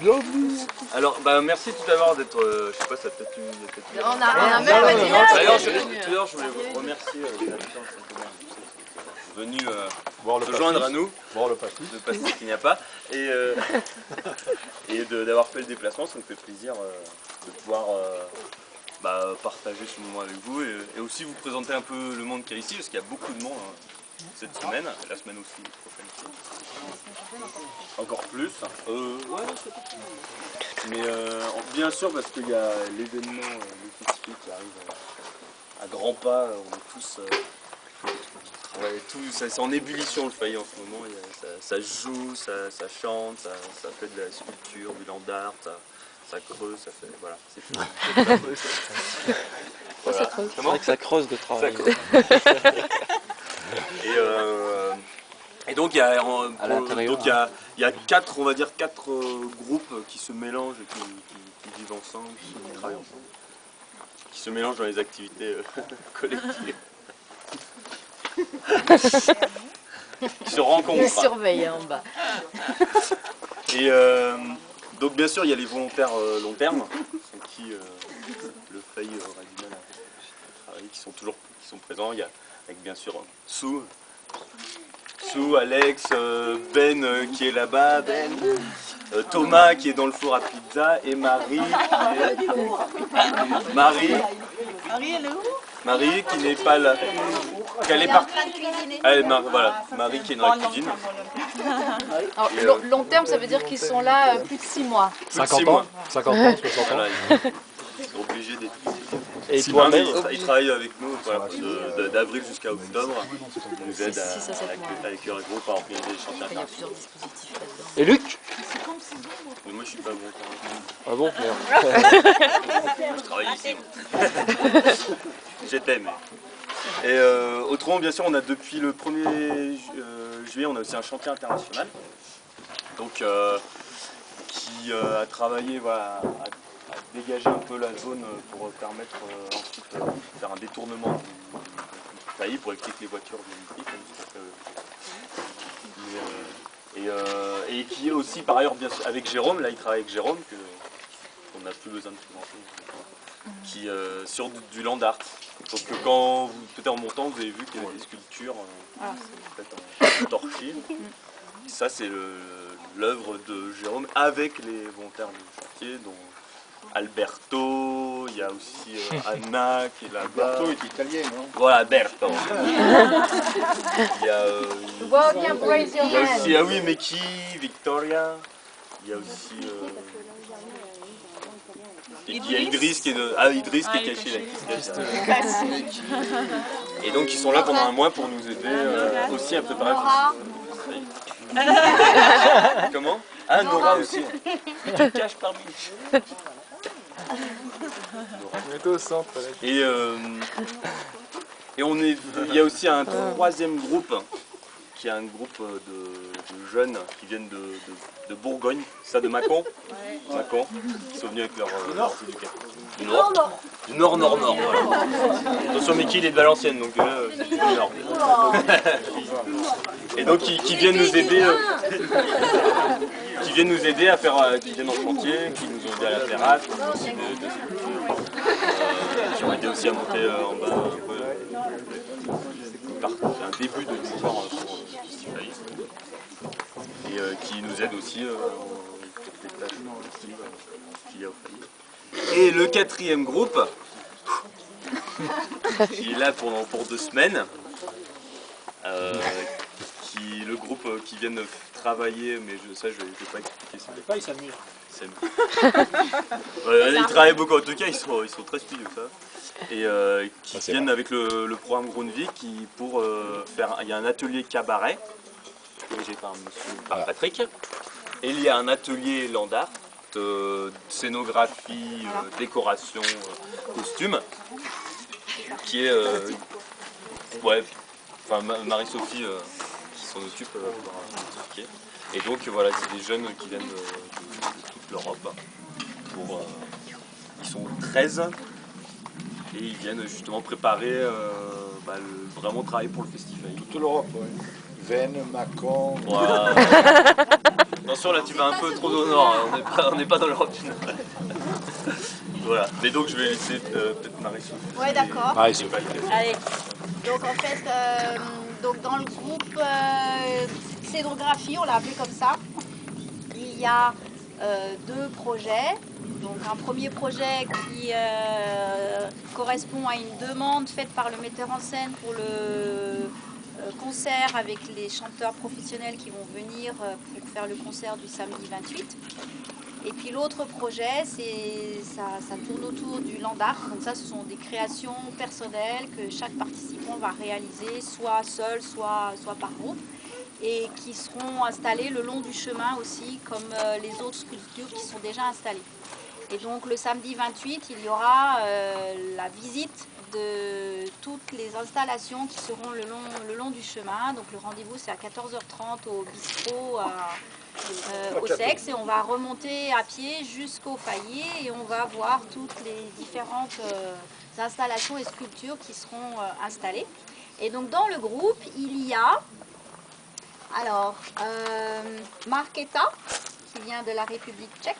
Bienvenue. Alors, merci tout à l'heure d'être, je sais pas, ça peut-être une... On a même pas dit D'ailleurs, je voulais vous remercier les habitants de Saint-Omer venus se joindre à nous, Boire le pastis. de pastis qu'il n'y a pas, et d'avoir fait le déplacement. Ça me fait plaisir de pouvoir partager ce moment avec vous et aussi vous présenter un peu le monde qu'il y a ici, parce qu'il y a beaucoup de monde cette semaine, la semaine aussi prochaine. Encore plus. Mais bien sûr, parce qu'il y a l'événement, le festival qui arrive à grands pas. On est tous, c'est en ébullition le Fayet en ce moment. Ça joue, ça chante, ça fait de la sculpture, du land art, ça creuse, ça fait. Voilà, c'est fou. Voilà. C'est vrai que ça creuse de travail. Et donc il y a quatre, on va dire quatre groupes qui se mélangent et qui vivent ensemble, qui travaillent ensemble, qui se mélangent dans les activités collectives, qui se rencontrent. Il surveille en bas. Et donc bien sûr il y a les volontaires long terme, sans qui le Fayet aurait du mal à travailler, qui sont présents. Il y a avec bien sûr Sue, Alex, Ben qui est là-bas, Thomas qui est dans le four à pizza et Marie qui n'est pas là. Elle est partie. Voilà, Marie qui est dans la cuisine. Alors, long terme, ça veut dire qu'ils sont là plus de 6 mois. 50 ans, 60 ans. Voilà, ils sont obligés d'être. Et toi-même, ils travaillent avec nous d'avril jusqu'à octobre. Ils nous aident avec leur groupe à organiser les chantiers internationaux. Et Luc? Mais moi je suis pas bon. Ah bon? Merde. Je travaille ici. J'étais, mais. Et autrement, bien sûr, on a depuis le 1er juillet, on a aussi un chantier international. Donc, qui a travaillé à dégager un peu la zone pour permettre ensuite de faire un détournement du Fayet pour éviter que les voitures viennent ici. Et qui est aussi par ailleurs bien sûr, avec Jérôme, là il travaille avec Jérôme, qu'on n'a plus besoin de présenter, qui sur du land art. Donc quand vous peut-être en montant vous avez vu qu'il y avait des sculptures faites en torchis. Ça c'est l'œuvre de Jérôme avec les volontaires du chantier, dont Alberto, il y a aussi Anna qui est là-bas. Alberto est italien, non? Voilà, Alberto. Il y a aussi, Meki, Victoria. Il y a aussi il y a Idriss qui est caché là. Et donc ils sont là pendant un mois pour nous aider aussi à préparer le festival. Comment? Ah, Nora aussi. Tu te caches parmi. On est au centre. Et il y a aussi un troisième groupe, qui est un groupe de jeunes qui viennent de Bourgogne, ça de Mâcon. Mâcon, qui sont venus avec leurs éducateurs. Du nord. Voilà. Attention, Mickey il est de Valenciennes, donc c'est du nord. Et donc qui viennent nous aider. Qui viennent nous aider à faire, qui viennent en chantier, qui nous ont aidé à la terrasse, qui ont aidé aussi à monter en bas un début de l'histoire pour le festival et qui nous aident aussi pour des tâches qu'il y a au Fayet. Et le quatrième groupe qui est là pour 2 semaines. Le groupe qui viennent travailler, mais je vais pas expliquer ça. Il s'amuse. Ils travaillent beaucoup, en tout cas ils sont très studieux ça. Et qui viennent avec le programme Grundvik pour faire. Il y a un atelier cabaret, dirigé par par Patrick. Et il y a un atelier land art, scénographie, décoration, costume, qui est Marie-Sophie qui s'en occupe pour expliquer. Et donc voilà, c'est des jeunes qui viennent de toute l'Europe. Ils sont 13 et ils viennent justement préparer, vraiment travailler pour le festival. Toute l'Europe, oui. Vennes, Mâcon. Voilà. Attention, là tu vas un peu trop au nord, hein. On n'est pas dans l'Europe du Nord. Voilà, mais donc je vais laisser peut-être Marie-Sophie. Ouais, d'accord. Allez. Donc en fait, donc dans le groupe scénographie, on l'a appelé comme ça, il y a deux projets. Donc un premier projet qui correspond à une demande faite par le metteur en scène pour le concert avec les chanteurs professionnels qui vont venir pour faire le concert du samedi 28. Et puis l'autre projet, ça tourne autour du land art. Donc ça, ce sont des créations personnelles que chaque participant va réaliser, soit seul, soit par groupe, et qui seront installées le long du chemin aussi, comme les autres sculptures qui sont déjà installées. Et donc le samedi 28, il y aura la visite de toutes les installations qui seront le long du chemin. Donc le rendez-vous c'est à 14h30 au bistrot au Sexe, et on va remonter à pied jusqu'au Fayet et on va voir toutes les différentes installations et sculptures qui seront installées. Et donc dans le groupe, il y a alors Markéta, qui vient de la République tchèque.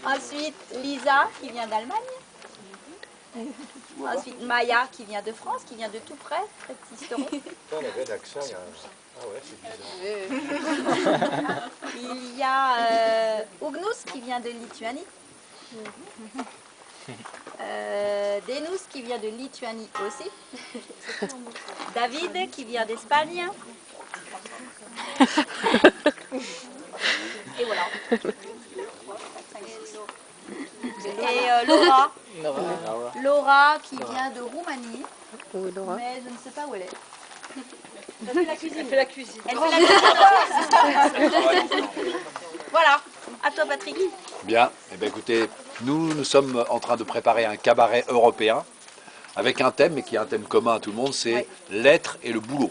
Ensuite, Lisa, qui vient d'Allemagne. Ensuite, Maya, qui vient de France, qui vient de tout près, près de Sisteron. On avait l'accent, ah ouais, c'est bizarre. Il y a Ugnus, qui vient de Lituanie. Denus, qui vient de Lituanie aussi. David, qui vient d'Espagne. Et voilà. Et Laura, qui vient de Roumanie. Mais je ne sais pas où elle est. Elle fait la cuisine. Elle fait la cuisine. Voilà. À toi, Patrick. Bien. Eh bien, écoutez, nous sommes en train de préparer un cabaret européen avec un thème, mais qui est un thème commun à tout le monde, c'est l'être et le boulot.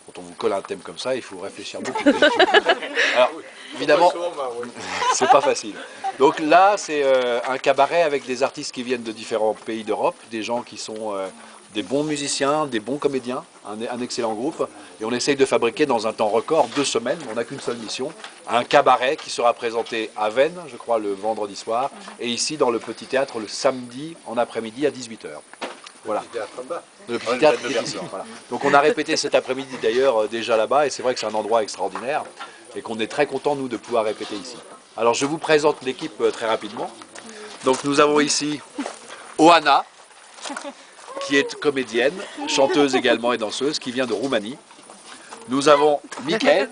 Quand on vous colle un thème comme ça, il faut réfléchir beaucoup. Alors, évidemment, c'est pas facile. Donc là, c'est un cabaret avec des artistes qui viennent de différents pays d'Europe, des gens qui sont des bons musiciens, des bons comédiens, un excellent groupe. Et on essaye de fabriquer dans un temps record, 2 semaines, on n'a qu'une seule mission, un cabaret qui sera présenté à Veynes, je crois, le vendredi soir, et ici dans le petit théâtre le samedi en après-midi à 18h. Voilà. Le petit théâtre de Versailles. Voilà. Donc on a répété cet après-midi d'ailleurs déjà là-bas, et c'est vrai que c'est un endroit extraordinaire, et qu'on est très content nous de pouvoir répéter ici. Alors je vous présente l'équipe très rapidement. Donc nous avons ici Oana, qui est comédienne, chanteuse également et danseuse, qui vient de Roumanie. Nous avons Mickaël,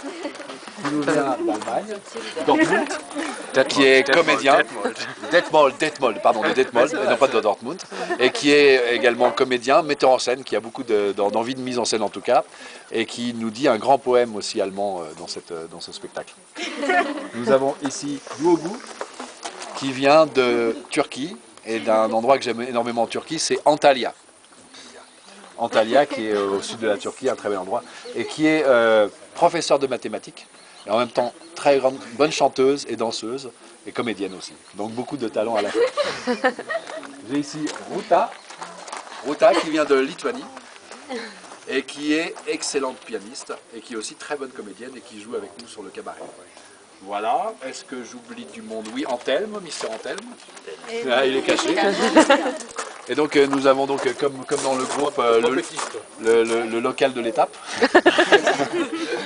qui nous vient d'Allemagne, Dortmund, qui est comédien, Detmold, pardon, de Detmold, et non pas de Dortmund, et qui est également comédien, metteur en scène, qui a beaucoup d'envie de mise en scène en tout cas, et qui nous dit un grand poème aussi allemand dans ce spectacle. Nous avons ici Diogu, qui vient de Turquie, et d'un endroit que j'aime énormément en Turquie, c'est Antalya. Antalya, qui est au sud de la Turquie, un très bel endroit, et qui est professeur de mathématiques, et en même temps très bonne chanteuse et danseuse, et comédienne aussi. Donc beaucoup de talent à la fois. J'ai ici Ruta qui vient de Lituanie, et qui est excellente pianiste, et qui est aussi très bonne comédienne, et qui joue avec nous sur le cabaret. Voilà, est-ce que j'oublie du monde? Oui, Anthelme, Mister Anthelme. Ah, il est caché. Et donc nous avons donc, comme dans le groupe, le local de l'étape.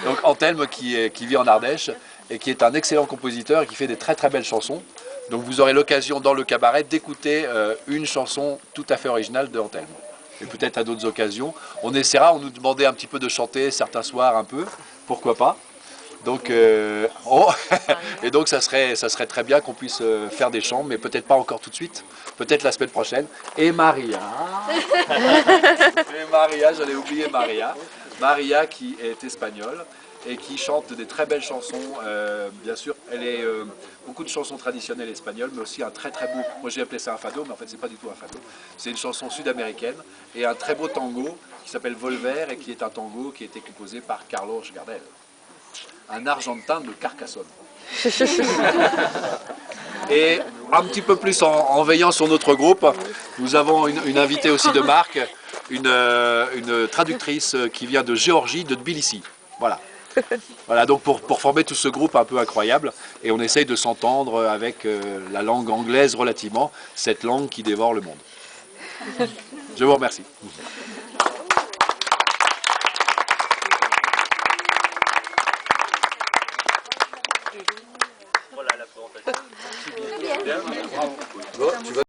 Donc Anthelme qui vit en Ardèche et qui est un excellent compositeur et qui fait des très très belles chansons. Donc vous aurez l'occasion dans le cabaret d'écouter une chanson tout à fait originale de Anthelme. Et peut-être à d'autres occasions. On essaiera, on nous demandait un petit peu de chanter certains soirs un peu, pourquoi pas. Donc, et donc ça serait très bien qu'on puisse faire des chants, mais peut-être pas encore tout de suite, peut-être la semaine prochaine. Et Maria, j'allais oublier Maria. Maria qui est espagnole et qui chante des très belles chansons, bien sûr, elle est beaucoup de chansons traditionnelles espagnoles, mais aussi un très très beau, moi j'ai appelé ça un fado, mais en fait c'est pas du tout un fado, c'est une chanson sud-américaine et un très beau tango qui s'appelle Volver et qui est un tango qui a été composé par Carlos Gardel, un Argentin de Carcassonne. Et un petit peu plus en veillant sur notre groupe, nous avons une invitée aussi de marque, une traductrice qui vient de Géorgie, de Tbilissi. Voilà. Voilà, donc pour former tout ce groupe un peu incroyable, et on essaye de s'entendre avec la langue anglaise relativement, cette langue qui dévore le monde. Je vous remercie. Voilà la présentation. Bon, tu vas